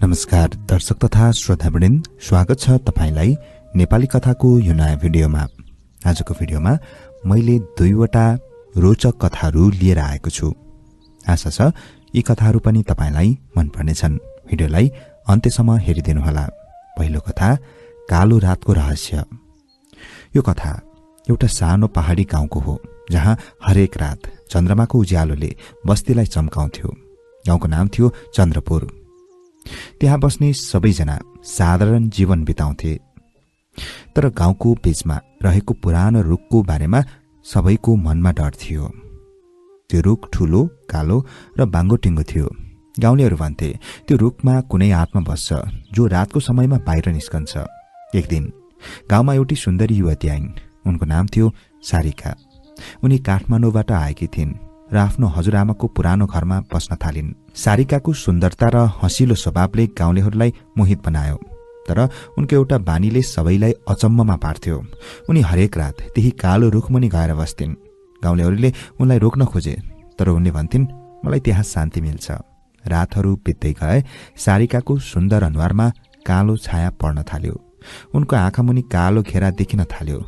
नमस्कार दर्शक तथा श्रोतावृन्द, स्वागत छ तपाईलाई नेपाली कथाको यो नयाँ भिडियोमा। आजको भिडियोमा मैले दुईवटा रोचक कथाहरू लिएर आएको छु। आशा छ यी कथाहरू पनि तपाईलाई मन पर्नेछन्। भिडियोलाई अन्त्यसम्म हेरिदिनुहोला। पहिलो कथा, कालो रातको रहस्य। यो कथा एउटा सानो पहाडी गाउँको हो, जहाँ हरेक रात चन्द्रमाको उज्यालोले बस्तीलाई चम्काउँथ्यो। गाउँको नाम थियो चन्द्रपुर। त्यहाँ बस्ने सबैजना साधारण जीवन बिताउँथे। तर गाउँको बीचमा रहेको पुरानो रुखको बारेमा सबैको मनमा डर थियो। त्यो रुख ठूलो, कालो र बाङ्गोटिङ्गो थियो। गाउँलेहरू भन्थे त्यो रुखमा कुनै आत्मा बस्छ जो रातको समयमा बाहिर निस्कन्छ। एक दिन गाउँमा एउटी सुन्दरी युवती आइन्। उनको नाम थियो सारिका। उनी काठमाडौँबाट आएकी थिइन् र आफ्नो हजुरआमाको पुरानो घरमा बस्न थालिन्। सारिकाको सुन्दरता र हँसिलो स्वभावले गाउँलेहरूलाई मोहित बनायो। तर उनको एउटा बानीले सबैलाई अचम्ममा पार्थ्यो। उनी हरेक रात त्यही कालो रुखमुनि गएर बस्थिन्। गाउँलेहरूले उनलाई रोक्न खोजे, तर उनले भन्थिन्, मलाई त्यहाँ शान्ति मिल्छ। रातहरू बित्दै गए। सारिकाको सुन्दर अनुहारमा कालो छाया पर्न थाल्यो। उनको आँखामुनि कालो घेरा देखिन थाल्यो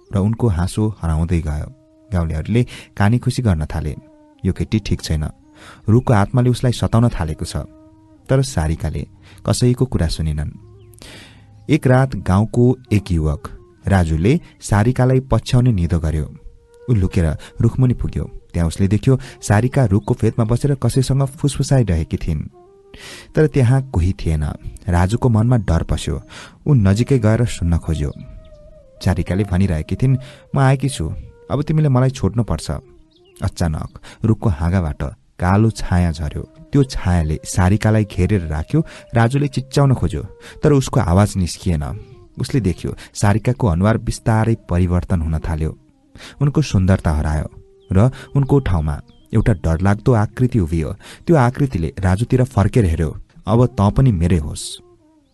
र उनको हाँसो हराउँदै गयो। गाउँलेहरूले कानी खुसी गर्न थाले, यो केटी ठिक छैन, रुखको आत्माले उसलाई सताउन थालेको छ। तर सारिकाले कसैको कुरा सुनिनन्। एक रात गाउँको एक युवक राजुले सारिकालाई पछ्याउने निधो गर्यो। ऊ लुकेर रुखमुनि पुग्यो। त्यहाँ उसले देख्यो सारिका रुखको फेदमा बसेर कसैसँग फुसफुसाइरहेकी थिइन्। तर त्यहाँ कोही थिएन। राजुको मनमा डर पस्यो। ऊ नजिकै गएर सुन्न खोज्यो। सारिकाले भनिरहेकी थिइन्, म आएकी छु, अब तिमीले मलाई छोड्नु पर्छ। अचानक रुखको हाँगाबाट कालो छाया झर्यो। त्यो छायाले सारिकालाई घेरेर राख्यो। राजुले चिच्चाउन खोज्यो, तर उसको आवाज निस्किएन। उसले देख्यो सारिकाको अनुहार बिस्तारै परिवर्तन हुन थाल्यो। उनको सुन्दरता हरायो र उनको ठाउँमा एउटा डरलाग्दो आकृति उभियो। त्यो आकृतिले राजुतिर फर्केर हेर्यो, अब तँ पनि मेरै होस्।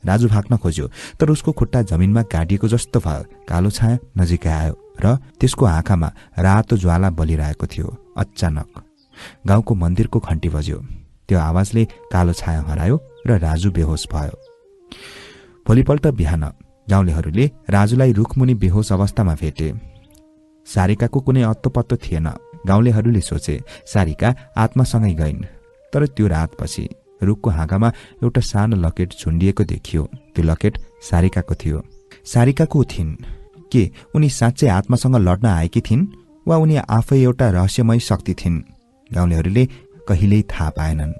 राजु भाग्न खोज्यो, तर उसको खुट्टा जमिनमा गाडिएको जस्तो भयो। कालो छाया नजिकै आयो र त्यसको आँखामा रातो ज्वाला बलिरहेको थियो। अचानक गाउँको मन्दिरको घण्टी बज्यो। त्यो आवाजले कालो छाया हरायो र राजु बेहोस भयो। भोलिपल्ट बिहान गाउँलेहरूले राजुलाई रुखमुनि बेहोस अवस्थामा भेटे। सारिकाको कुनै अत्तोपत्तो थिएन। गाउँलेहरूले सोचे सारिका आत्मासँगै गइन्। तर त्यो रातपछि रुखको हाँगामा एउटा सानो लकेट झुन्डिएको देखियो। त्यो लकेट सारिकाको थियो। सारिकाको थिइन् के उनी साँच्चै आत्मासँग लड्न आएकी थिइन् वा उनी आफै एउटा रहस्यमय शक्ति थिइन्? गाउँलेहरूले कहिल्यै थाहा पाएनन्।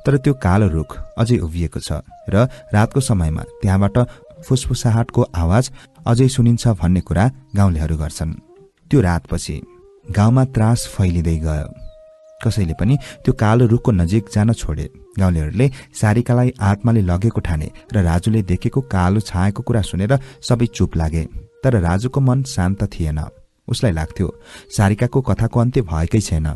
तर त्यो कालो रुख अझै उभिएको छ र रातको समयमा त्यहाँबाट फुसफुसाहटको आवाज अझै सुनिन्छ भन्ने कुरा गाउँलेहरू गर्छन्। त्यो रातपछि गाउँमा त्रास फैलिँदै गयो। कसैले पनि त्यो कालो रुखको नजिक जान छोडे। गाउँलेहरूले सारिकालाई आत्माले लगेको ठाने र राजुले देखेको कालो छायाको कुरा सुनेर सबै चुप लागे। तर राजुको मन शान्त थिएन। उसलाई लाग्थ्यो सारिकाको कथाको अन्त्य भएकै छैन।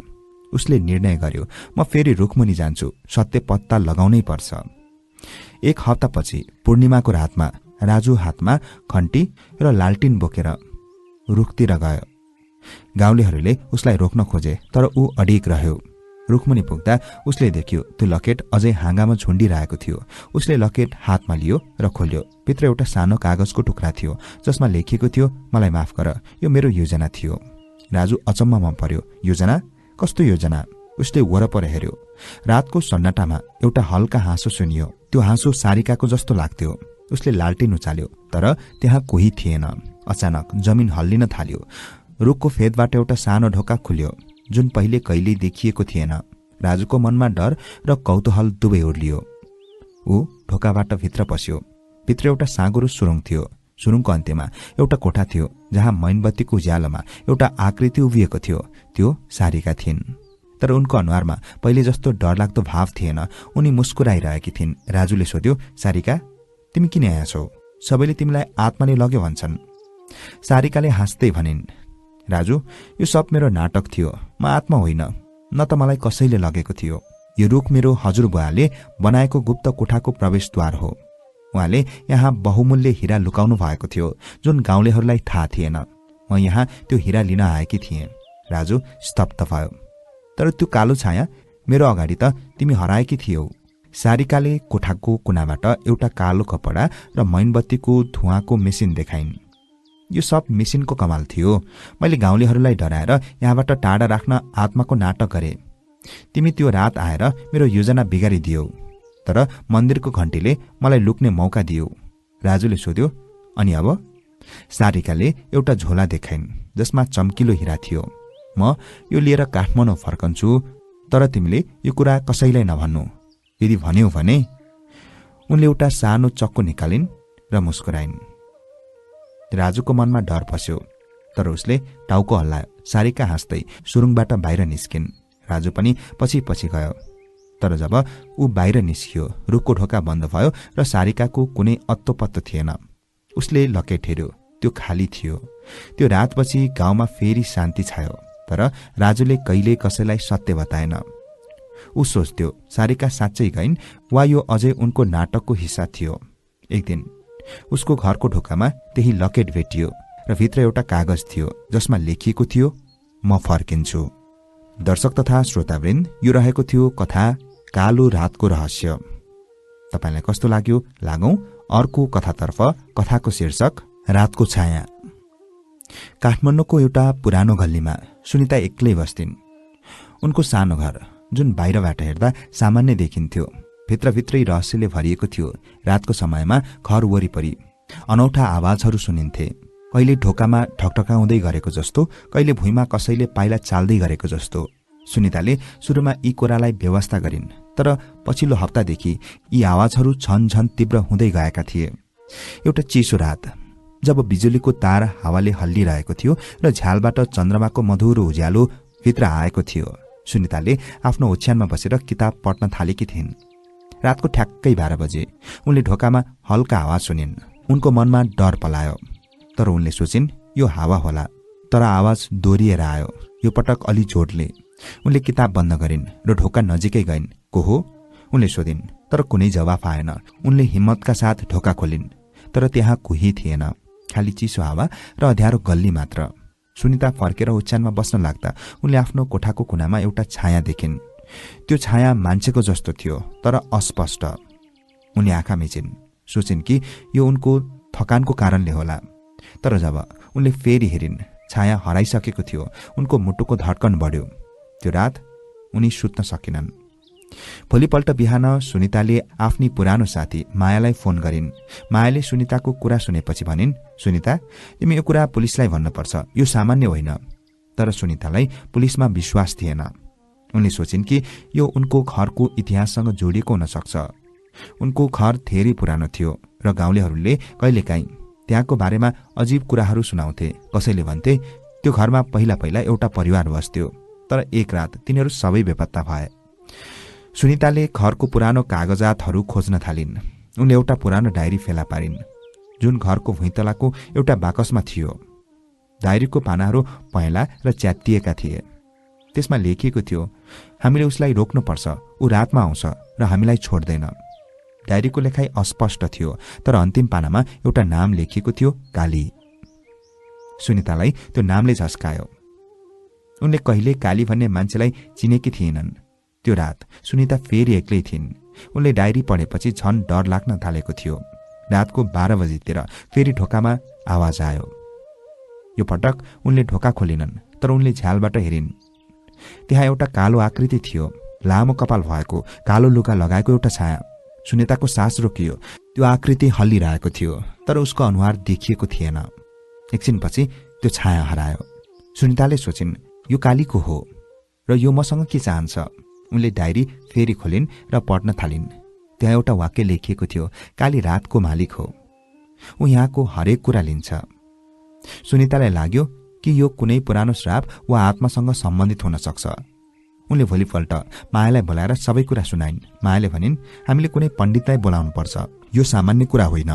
उसले निर्णय गर्यो, म फेरि रुखमुनि जान्छु, सत्य पत्ता लगाउनै पर्छ। एक हप्तापछि पूर्णिमाको रातमा राजु हातमा घण्टी र लालटिन बोकेर रुखतिर गयो। गाउँलेहरूले उसलाई रोक्न खोजे, तर ऊ अडिग रह्यो। रुखमुनि पुग्दा उसले देख्यो त्यो लकेट अझै हाँगामा झुन्डिरहेको थियो। उसले लकेट हातमा लियो र खोल्यो। भित्र एउटा सानो कागजको टुक्रा थियो जसमा लेखिएको थियो, मलाई माफ गर, यो मेरो योजना थियो। राजु अचम्ममा पर्यो। योजना? कस्तो योजना? उसले वरपर हेर्यो। रातको सन्नाटामा एउटा हल्का हाँसो सुनियो। त्यो हाँसो सारिकाको जस्तो लाग्थ्यो। उसले लालटिन उचाल्यो, तर त्यहाँ कोही थिएन। अचानक जमिन हल्लिन थाल्यो। रुखको फेदबाट एउटा सानो ढोका खुल्यो जुन पहिले कहिल्यै देखिएको थिएन। राजुको मनमा डर र कौतूहल दुवै उर्लियो। ऊ ढोकाबाट भित्र पस्यो। भित्र एउटा साँगुरो सुरुङ थियो। सुरुङको अन्त्यमा एउटा कोठा थियो जहाँ मैनबत्तीको उज्यालोमा एउटा आकृति उभिएको थियो। त्यो सारिका थिइन्। तर उनको अनुहारमा पहिले जस्तो डरलाग्दो भाव थिएन। उनी मुस्कुराइरहेकी थिइन्। राजुले सोध्यो, सारिका, तिमी किन यहाँ छौ? सबैले तिमीलाई आत्माले लग्यो भन्छन्। सारिकाले हाँस्दै भनिन्, राजु, यो सब मेरो नाटक थियो। म आत्मा होइन, न त मलाई कसैले लगेको थियो। यो रुख मेरो हजुरबुवाले बनाएको गुप्त कोठाको प्रवेशद्वार हो। उहाँले यहाँ बहुमूल्य हिरा लुकाउनु भएको थियो जुन गाउँलेहरूलाई थाहा थिएन। म यहाँ त्यो हिरा लिन आएकी थिएँ। राजु स्तब्ध भयो। तर त्यो कालो छाया मेरो अगाडि त तिमी हराएकी थियौ। सारिकाले कोठाको कुनाबाट एउटा कालो कपडा र मैनबत्तीको धुवाँको मेसिन देखाइन्। यो सब मेसिनको कमाल थियो। मैले गाउँलेहरूलाई डराएर यहाँबाट टाढा राख्न आत्माको नाटक गरे। तिमी त्यो रात आएर मेरो योजना बिगारिदियौ, तर मन्दिरको घण्टीले मलाई लुक्ने मौका दियौ। राजुले सोध्यो, अनि अब? सारिकाले एउटा झोला देखाइन् जसमा चम्किलो हिरा थियो। म यो लिएर काठमाडौँ फर्कन्छु, तर तिमीले यो कुरा कसैलाई नभन्नु। यदि भन्यौ भने। उनले एउटा सानो चक्कु निकालिन् र मुस्कुराइन्। राजुको मनमा डर पस्यो, तर उसले टाउको हल्लायो। सारिका हाँस्दै सुरुङबाट बाहिर निस्किन्। राजु पनि पछि पछि गयो। तर जब ऊ बाहिर निस्कियो, रुखको ढोका बन्द भयो र सारिकाको कुनै अत्तो पत्तो थिएन। उसले लकेट हेर्यो, त्यो खाली थियो। त्यो रातपछि गाउँमा फेरि शान्ति छायो, तर राजुले कहिल्यै कसैलाई सत्य बताएन। ऊ सोच्थ्यो, सारिका साँच्चै गइन् वा यो अझै उनको नाटकको हिस्सा थियो। एक दिन उसको घरको ढोकामा त्यही लकेट भेटियो र भित्र एउटा कागज थियो जसमा लेखिएको थियो, म फर्किन्छु। दर्शक तथा श्रोतावृन्द, यो रहेको थियो कथा कालो रातको रहस्य। तपाईलाई कस्तो लाग्यो? लागौं अर्को कथातर्फ। कथाको शीर्षक रातको छाया। काठमाडौँको एउटा पुरानो गल्लीमा सुनिता एक्लै बस्थिन्। उनको सानो घर, जुन बाहिरबाट हेर्दा सामान्य देखिन्थ्यो, भित्रभित्रै रहस्यले भरिएको थियो। रातको समयमा घर वरिपरि अनौठा आवाजहरू सुनिन्थे। कहिले ढोकामा ठकठकाउँदै गरेको जस्तो, कहिले भुइँमा कसैले पाइला चाल्दै गरेको जस्तो। सुनिताले सुरुमा यी कुरालाई व्यवस्था गरिन्, तर पछिल्लो हप्तादेखि यी आवाजहरू झन तीव्र हुँदै गएका थिए। एउटा चिसो रात, जब बिजुलीको तार हावाले हल्लिरहेको थियो र झ्यालबाट चन्द्रमाको मधुरो उज्यालो भित्र आएको थियो, सुनिताले आफ्नो ओछ्यानमा बसेर किताब पढ्न थालेकी थिइन्। रातको ठ्याक्कै 12 बजे उनले ढोकामा हल्का आवाज सुनिन्। उनको मनमा डर पलायो, तर उनले सोचिन् यो हावा होला। तर आवाज दोहोरिएर आयो, यो पटक अलि जोडले। उनले किताब बन्द गरिन् र ढोका नजिकै गइन्। को हो? उनले सोधिन्, तर कुनै जवाफ आएन। उनले हिम्मतका साथ ढोका खोलिन्, तर त्यहाँ कोही थिएन, खाली चिसो हावा र अँध्यारो गल्ली मात्र। सुनिता फर्केर ओछ्यानमा बस्न लाग्दा उनले आफ्नो कोठाको कुनामा एउटा छाया देखिन्। त्यो छाया मान्छेको जस्तो थियो, तर अस्पष्ट। उनी आँखा मिचिन्, सोचिन् कि यो उनको थकानको कारणले होला। तर जब उनले फेरि हेरिन्, छाया हराइसकेको थियो। उनको मुटुको धड्कन बढ्यो। त्यो रात उनी सुत्न सकेनन्। भोलिपल्ट बिहान सुनिताले आफ्नी पुरानो साथी मायालाई फोन गरिन्। मायाले सुनिताको कुरा सुनेपछि भनिन्, सुनिता, तिमी यो कुरा पुलिसलाई भन्नुपर्छ, यो सामान्य होइन। तर सुनितालाई पुलिसमा विश्वास थिएन। उनले सोचिन् कि यो उनको घरको इतिहाससँग जोडिएको हुन सक्छ। उनको घर धेरै पुरानो थियो र गाउँलेहरूले कहिलेकाहीँ त्यहाँको बारेमा अजीब कुराहरू सुनाउँथे। कसैले भन्थे त्यो घरमा पहिला एउटा परिवार बस्थ्यो, तर एक रात तिनीहरू सबै बेपत्ता भए। सुनिताले घरको पुरानो कागजातहरू खोज्न थालिन्। उनले एउटा पुरानो डायरी फेला पारिन्, जुन घरको भुइँतलाको एउटा बाकसमा थियो। डायरीको पानाहरू पहेँला र च्यातिएका थिए। त्यसमा लेखिएको थियो, हामीले उसलाई रोक्नुपर्छ, ऊ रातमा आउँछ र हामीलाई छोड्दैन। डायरीको लेखाइ अस्पष्ट थियो, तर अन्तिम पानामा एउटा नाम लेखिएको थियो, काली। सुनितालाई त्यो नामले झस्कायो। उनले कहिले काली भन्ने मान्छेलाई चिनेकी थिएनन्। त्यो रात सुनिता फेरि एक्लै थिइन्। उनले डायरी पढेपछि झन डर लाग्न थालेको थियो। रातको 12 बजेतिर फेरि ढोकामा आवाज आयो। यो पटक उनले ढोका खोलिनन्, तर उनले झ्यालबाट हेरिन्। त्यहाँ एउटा कालो आकृति थियो, लामो कपाल भएको, कालो लुगा लगाएको एउटा छाया। सुनिताको सास रोकियो। त्यो आकृति हल्लिरहेको थियो, तर उसको अनुहार देखिएको थिएन। एकछिनपछि त्यो छाया हरायो। सुनिताले सोचिन्, यो कालीको हो र यो मसँग के चाहन्छ। उनले डायरी फेरि खोलिन् र पढ्न थालिन्। त्यहाँ एउटा वाक्य लेखिएको थियो, काली रातको मालिक हो, ऊ यहाँको हरेक कुरा लिन्छ। सुनितालाई लाग्यो कि यो कुनै पुरानो श्राप वा आत्मासँग सम्बन्धित हुन सक्छ। उनले भोलिपल्ट मायालाई बोलाएर सबै कुरा सुनाइन्। मायाले भनिन्, हामीले कुनै पण्डितलाई बोलाउनु पर्छ, यो सामान्य कुरा होइन।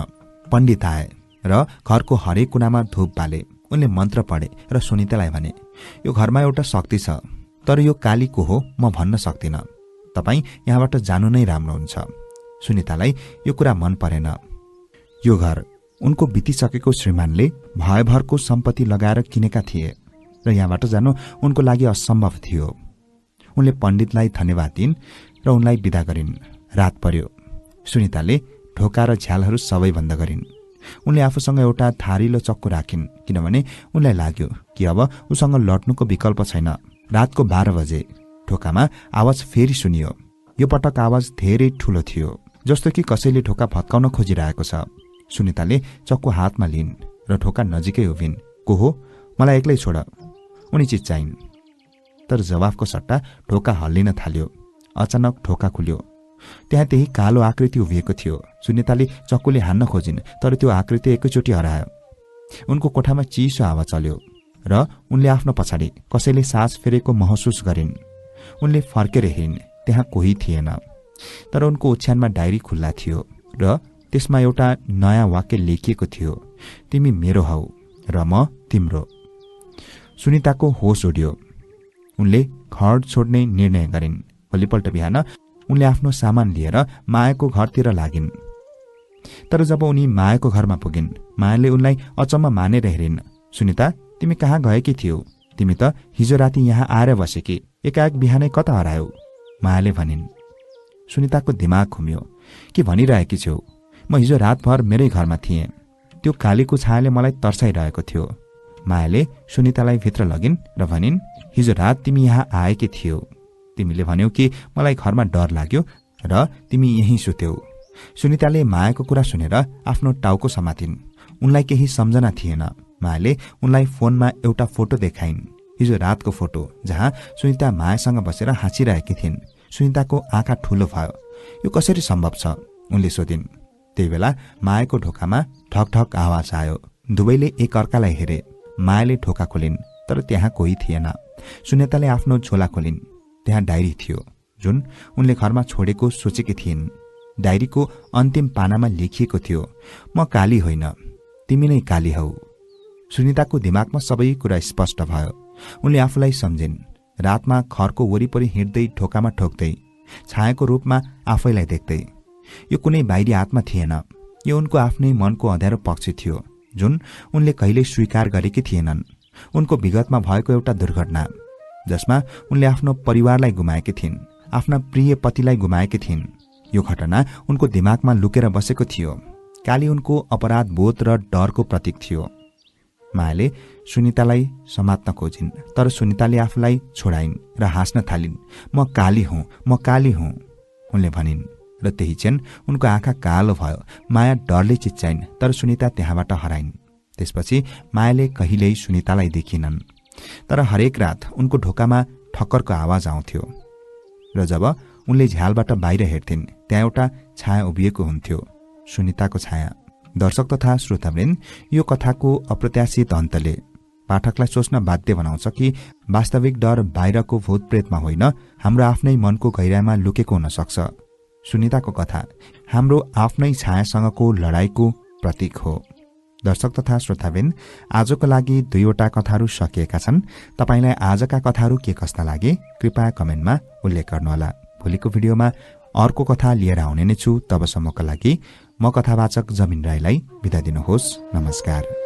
पण्डित आए र घरको हरेक कुनामा धूप बाले। उनले मन्त्र पढे र सुनितालाई भने, यो घरमा एउटा शक्ति छ, तर यो कालीको हो म भन्न सक्दिनँ। तपाईँ यहाँबाट जानु नै राम्रो हुन्छ। सुनितालाई यो कुरा मन परेन। यो घर उनको बितिसकेको श्रीमानले भयभरको सम्पत्ति लगाएर किनेका थिए र यहाँबाट जानु उनको लागि असम्भव थियो। उनले पण्डितलाई धन्यवाद दिइन् र उनलाई बिदा गरिन्। रात पर्यो। सुनिताले ढोका र झ्यालहरू सबै बन्द गरिन्। उनले आफूसँग एउटा धारिलो चक्कु राखिन् किनभने उनलाई लाग्यो कि अब उसँग लड्नुको विकल्प छैन। रातको 12 बजे ढोकामा आवाज फेरि सुनियो। यो पटक आवाज धेरै ठूलो थियो, जस्तो कि कसैले ढोका भत्काउन खोजिरहेको छ। सुनिताले चक्कु हातमा लिइन् र ढोका नजिकै उभिन्। को हो? मलाई एक्लै छोड, उनी चिच्चाइन्। तर जवाफको सट्टा ढोका हल्लिन थाल्यो। अचानक ढोका खुल्यो। त्यहाँ त्यही कालो आकृति उभिएको थियो। सुनिताले चक्कुले हान्न खोजिन्, तर त्यो आकृति एकैचोटि हरायो। उनको कोठामा चिसो हावा चल्यो र उनले आफ्नो पछाडि कसैले सास फेरेको महसुस गरिन्। उनले फर्केर हेरिन्, त्यहाँ कोही थिएन। तर उनको ओछ्यानमा डायरी खुल्ला थियो र त्यसमा एउटा नयाँ वाक्य लेखिएको थियो, तिमी मेरो हौ र म तिम्रो। सुनिताको होस उड्यो। उनले घर छोड्ने निर्णय गरिन्। भोलिपल्ट बिहान उनले आफ्नो सामान लिएर मायाको घरतिर लागिन्। तर जब उनी मायाको घरमा पुगिन्, मायाले उनलाई अचम्म मानेर हेरिन्। सुनिता, तिमी कहाँ गएकी थियौ? तिमी त हिजो राति यहाँ आएर बसेकी, एकाएक बिहानै कता हरायौ? मायाले भनिन्। सुनिताको दिमाग घुम्यो। के भनिरहेकी छौ? म हिजो रातभर मेरै घरमा थिएँ। त्यो कालीको छायाले मलाई तर्साइरहेको थियो। मायाले सुनितालाई भित्र लगिन् र भनिन्, हिजो रात तिमी यहाँ आएकी थियौ। तिमीले भन्यौ कि मलाई घरमा डर लाग्यो र तिमी यहीँ सुत्यौ। सुनिताले मायाको कुरा सुनेर आफ्नो टाउको समातिन्। उनलाई केही सम्झना थिएन। मायाले उनलाई फोनमा एउटा फोटो देखाइन्, हिजो रातको फोटो, जहाँ सुनिता मायासँग बसेर हाँसिरहेकी थिइन्। सुनिताको आँखा ठूलो भयो। यो कसरी सम्भव छ? उनले सोधिन्। त्यही बेला मायाको ढोकामा ढकढक आवाज आयो। दुवैले एक अर्कालाई हेरे। मायाले ढोका खोलिन्, तर त्यहाँ कोही थिएन। सुनिताले आफ्नो झोला खोलिन्। त्यहाँ डायरी थियो, जुन उनले घरमा छोडेको सोचेकी थिइन्। डायरीको अन्तिम पानामा लेखिएको थियो, म काली होइन, तिमी नै काली हौ। सुनिताको दिमागमा सबै कुरा स्पष्ट भयो। उनले आफूलाई सम्झिन्, रातमा घरको वरिपरि हिँड्दै ढोकामा ठोक्दै, छायाको रूपमा आफैलाई देख्दै। यो कुनै बाहिरी आत्मा थिएन, यो उनको आफ्नै मनको अँध्यारो पक्ष थियो, जुन उनले कहिल्यै स्वीकार गरेकी थिएनन्। उनको विगतमा भएको एउटा दुर्घटना, जसमा उनले आफ्नो परिवारलाई गुमाएकी थिइन्, आफ्ना प्रिय पतिलाई गुमाएकी थिइन्। यो घटना उनको दिमागमा लुकेर बसेको थियो। काली उनको अपराध बोध र डरको प्रतीक थियो। मायाले सुनितालाई समात्न खोजिन्, तर सुनिताले आफूलाई छोडाइन् र हाँस्न थालिन्। म काली हुँ, म काली हुँ, उनले भनिन्। र त्यही क्षण उनको आँखा कालो भयो। माया डरले चिच्चाइन्, तर सुनिता त्यहाँबाट हराइन्। त्यसपछि मायाले कहिल्यै सुनितालाई देखिनन्। तर हरेक रात उनको ढोकामा ठक्करको आवाज आउँथ्यो र जब उनले झ्यालबाट बाहिर हेर्थिन्, त्यहाँ एउटा छाया उभिएको हुन्थ्यो, सुनिताको छाया। दर्शक तथा श्रोतावृन्द, यो कथाको अप्रत्याशित अन्तले पाठकलाई सोच्न बाध्य बनाउँछ कि वास्तविक डर बाहिरको भूतप्रेतमा होइन, हाम्रो आफ्नै मनको गहिराइमा लुकेको हुन सक्छ। सुनिताको कथा हाम्रो आफ्नै छायासँगको लडाईँको प्रतीक हो। दर्शक तथा श्रोतावृन्द, आजको लागि 2वटा कथाहरू सकिएका छन्। तपाईलाई आजका कथाहरू के कस्ता लागे कृपया कमेन्टमा उल्लेख गर्नुहोला। भोलिको भिडियोमा अर्को कथा लिएर आउने नै छु। तबसम्मका लागि म कथावाचक जमिन राईलाई बिदा दिनुहोस्। नमस्कार।